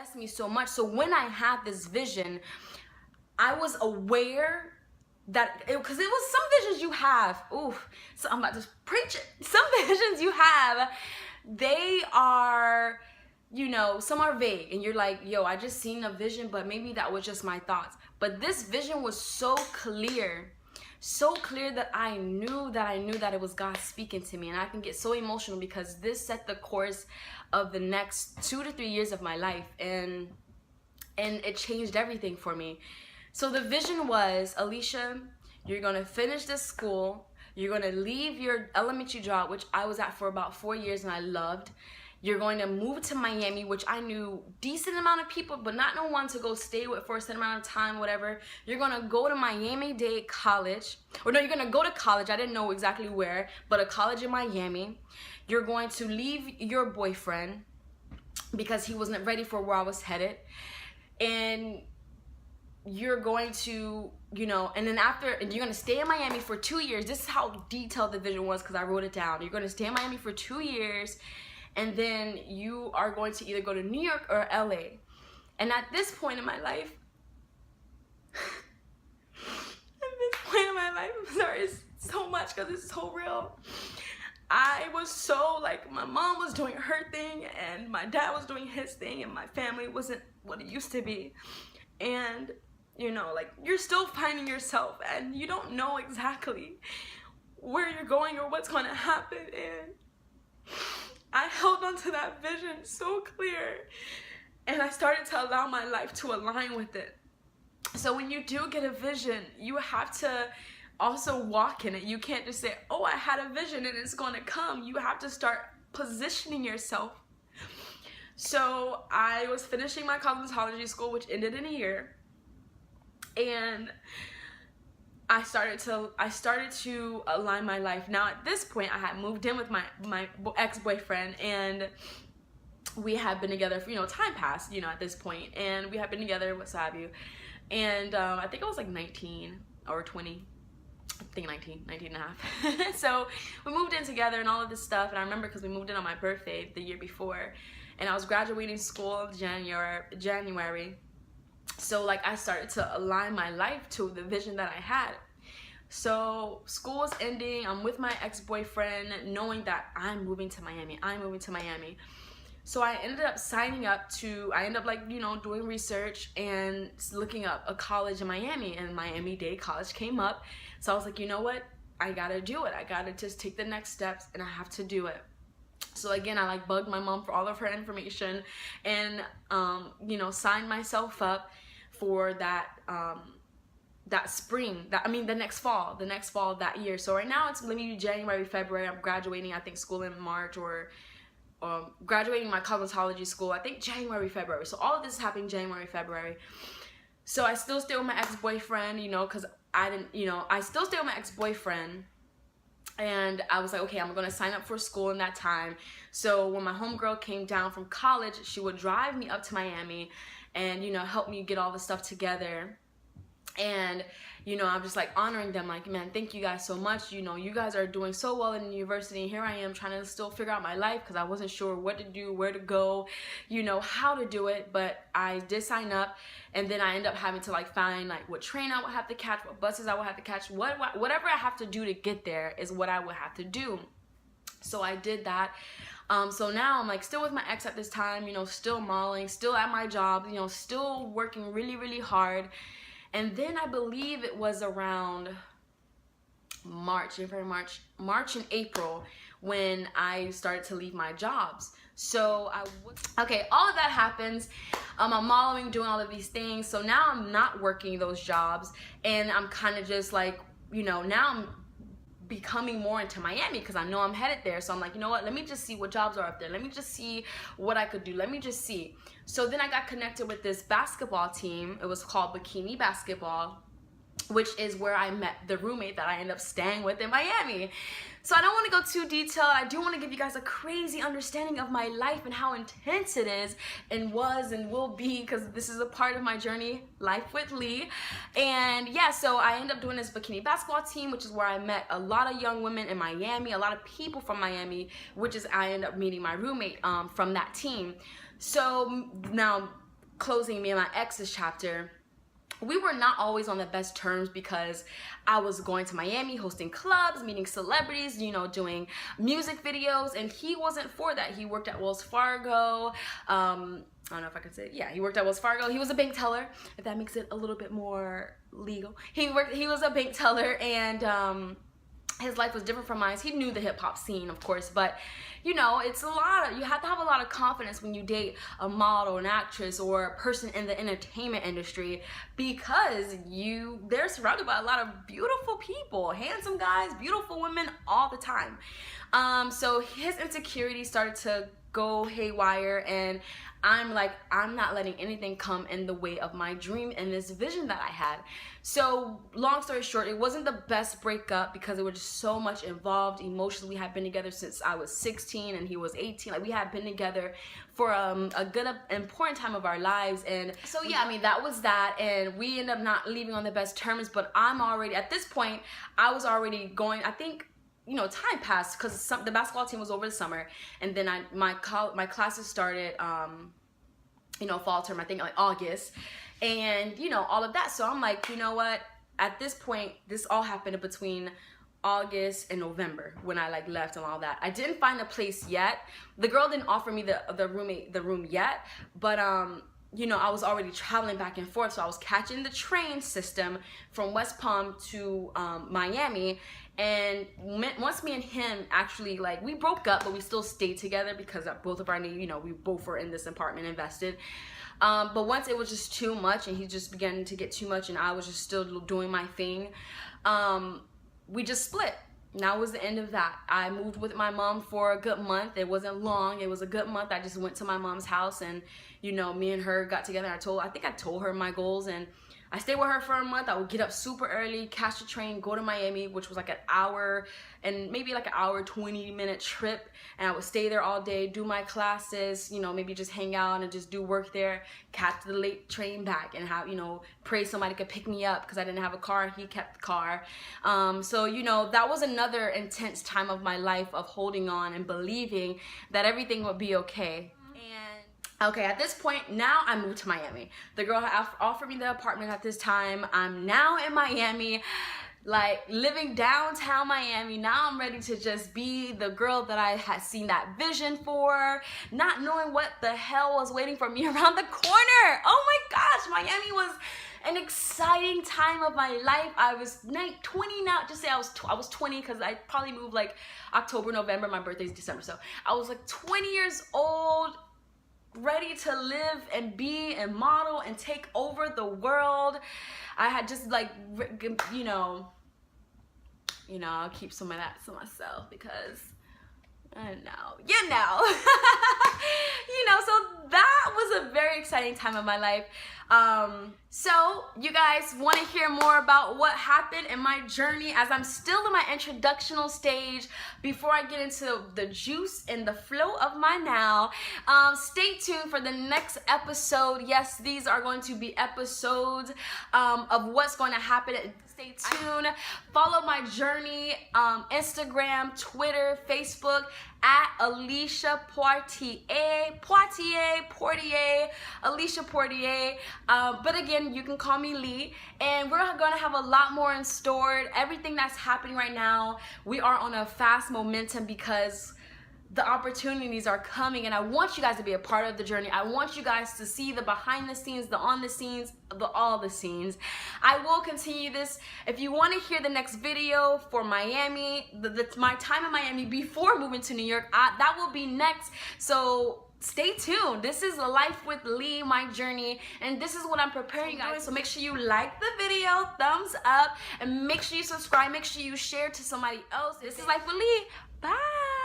blessed me so much. So when I had this vision, I was aware that because it was some visions you have. Ooh, so I'm about to preach it. Some visions you have, they are, you know, some are vague, and you're like, yo, I just seen a vision, but maybe that was just my thoughts. But this vision was so clear that I knew that it was God speaking to me. And I can get so emotional because this set the course of the next 2 to 3 years of my life, and it changed everything for me. So the vision was, Alisha, you're gonna finish this school, you're gonna leave your elementary job, which I was at for about 4 years and I loved. You're going to move to Miami, which I knew decent amount of people, but not no one to go stay with for a certain amount of time, whatever. You're gonna go to Miami-Dade College, or no, you're gonna go to college, I didn't know exactly where, but a college in Miami. You're going to leave your boyfriend because he wasn't ready for where I was headed. And you're going to, you know, and then after, and you're going to stay in Miami for 2 years. This is how detailed the vision was because I wrote it down. You're going to stay in Miami for 2 years, and then you are going to either go to New York or LA. And at this point in my life, I'm sorry, it's so much because it's so real. I was so, like, my mom was doing her thing and my dad was doing his thing, and my family wasn't what it used to be. And, you know, like, you're still finding yourself and you don't know exactly where you're going or what's going to happen. And I held on to that vision so clear, and I started to allow my life to align with it. So when you do get a vision, you have to also walk in it. You can't just say, oh, I had a vision and it's going to come. You have to start positioning yourself. So I was finishing my cosmetology school, which ended in a year, and I started to align my life. Now at this point, I had moved in with my ex-boyfriend, and we had been together for, you know, time passed, you know, at this point, and we had been together, what have you. And I think I was like 19 or 20. I think 19 and a half. So we moved in together and all of this stuff. And I remember because we moved in on my birthday the year before, and I was graduating school in January. So like I started to align my life to the vision that I had. So school was ending. I'm with my ex-boyfriend, knowing that I'm moving to Miami. So I ended up signing up to, I ended up, like, you know, doing research and looking up a college in Miami, and Miami-Dade College came up. So I was like, you know what? I gotta do it. I gotta just take the next steps, and I have to do it. So again, I like bugged my mom for all of her information, and you know, signed myself up for that spring, the next fall of that year. So right now it's maybe January, February. I'm graduating, I think, school in March, or graduating my cosmetology school, I think January, February. So all of this is happening January, February. So I still stay with my ex-boyfriend, you know, because I still stay with my ex-boyfriend. And I was like, okay, I'm going to sign up for school in that time. So when my homegirl came down from college, she would drive me up to Miami and, you know, help me get all the stuff together. And, you know, I'm just like honoring them, like, man, thank you guys so much. You know, you guys are doing so well in university, and here I am trying to still figure out my life because I wasn't sure what to do, where to go, you know, how to do it. But I did sign up, and then I end up having to like find like what train I would have to catch, what buses I would have to catch, whatever I have to do to get there is what I would have to do. So I did that. So now I'm like still with my ex at this time, you know, still modeling, still at my job, you know, still working really, really hard. And then I believe it was around March and April when I started to leave my jobs. So okay, all of that happens. I'm modeling, doing all of these things. So now I'm not working those jobs, and I'm kind of just like, you know, now I'm becoming more into Miami because I know I'm headed there. So I'm like, you know what, let me just see what jobs are up there. Let me just see what I could do. Let me just see. So then I got connected with this basketball team. It was called Bikini Basketball, which is where I met the roommate that I ended up staying with in Miami. So I don't want to go too detailed. I do want to give you guys a crazy understanding of my life and how intense it is and was and will be, because this is a part of my journey, Life with Lee. And yeah, so I ended up doing this bikini basketball team, which is where I met a lot of young women in Miami, a lot of people from Miami, which is I ended up meeting my roommate from that team. So now closing me and my ex's chapter, we were not always on the best terms because I was going to Miami, hosting clubs, meeting celebrities, you know, doing music videos, and he wasn't for that. He worked at Wells Fargo. I don't know if I could say it. Yeah, he worked at Wells Fargo. He was a bank teller, if that makes it a little bit more legal. He was a bank teller, and his life was different from mine. He knew the hip hop scene, of course, but you know, it's you have to have a lot of confidence when you date a model, an actress, or a person in the entertainment industry, because they're surrounded by a lot of beautiful people, handsome guys, beautiful women all the time. So his insecurity started to go haywire, and I'm like, I'm not letting anything come in the way of my dream and this vision that I had. So long story short, it wasn't the best breakup because there was just so much involved emotionally. We had been together since I was 16 and he was 18. Like, we had been together for a good important time of our lives. And so yeah, I mean, that was that, and we ended up not leaving on the best terms. But I'm already, at this point, I was already going, I think, you know, time passed because the basketball team was over the summer, and then my classes started, you know, fall term, I think like August, and you know, all of that. So I'm like, you know what, at this point, this all happened between August and November when I like left and all that. I didn't find a place yet. The girl didn't offer me the room yet, but you know, I was already traveling back and forth, so I was catching the train system from West Palm to Miami. And once me and him actually, like, we broke up, but we still stayed together because both of our needs, you know, we both were in this apartment invested. But once it was just too much, and he just began to get too much, and I was just still doing my thing, we just split. And that was the end of that. I moved with my mom for a good month. It wasn't long. It was a good month. I just went to my mom's house, and you know, me and her got together. I think I told her my goals, and I stayed with her for a month. I would get up super early, catch the train, go to Miami, which was like an hour and maybe like an hour, 20-minute trip. And I would stay there all day, do my classes, you know, maybe just hang out and just do work there, catch the late train back, and have, you know, pray somebody could pick me up because I didn't have a car. He kept the car. So, you know, that was another intense time of my life of holding on and believing that everything would be okay. Okay, at this point, now I moved to Miami. The girl offered me the apartment at this time. I'm now in Miami, like living downtown Miami. Now I'm ready to just be the girl that I had seen that vision for, not knowing what the hell was waiting for me around the corner. Oh my gosh, Miami was an exciting time of my life. I was 20 now, just say I was 20 because I probably moved like October, November. My birthday's December, so I was like 20 years old, ready to live and be and model and take over the world. I had just like, you know, I'll keep some of that to myself because I know, you know. You know, so that was a very exciting time of my life. So you guys want to hear more about what happened in my journey as I'm still in my introductional stage before I get into the juice and the flow of my now. Stay tuned for the next episode. Yes, these are going to be episodes of what's going to happen. Stay tuned. Follow my journey, Instagram, Twitter, Facebook, at Alisha Poitier, Alisha Poitier. But again, you can call me Lee, and we're gonna have a lot more in store. Everything that's happening right now, we are on a fast momentum because the opportunities are coming, and I want you guys to be a part of the journey. I want you guys to see the behind the scenes, the on the scenes, all the scenes. I will continue this. If you want to hear the next video for Miami, my time in Miami before moving to New York, that will be next. So stay tuned. This is Life with Lee, my journey, and this is what I'm preparing you guys. So make sure you like the video, thumbs up, and make sure you subscribe. Make sure you share to somebody else. This is Life with Lee. Bye.